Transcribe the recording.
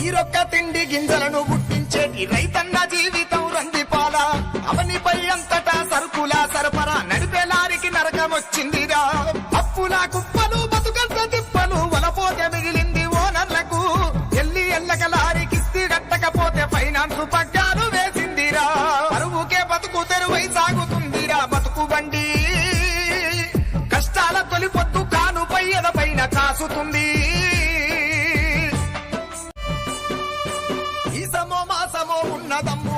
తీరొక్క తిండి గింజలను గుట్టించేటి రైతన్న జీవితం రందిపాల అవనిపై అంతటా సరుకుల సరఫరా నడిపే లారికి నరకమొచ్చిందిరా అప్పుల కుప్పలు బతుకంత తిప్పలు వలపోతే మిగిలింది ఓనర్లకు ఎల్లక లారీకిస్తి కట్టకపోతే ఫైనాన్స్ పగ్గాలు వేసిందిరా పరువుకే బతుకు తెరువై సాగుతుందిరా బతుకు బండి కష్టాల తొలిపొద్దు కానుపై ఎదపైన కాసుతుంది ఈ సమో మాసమో ఉన్నదమ్ము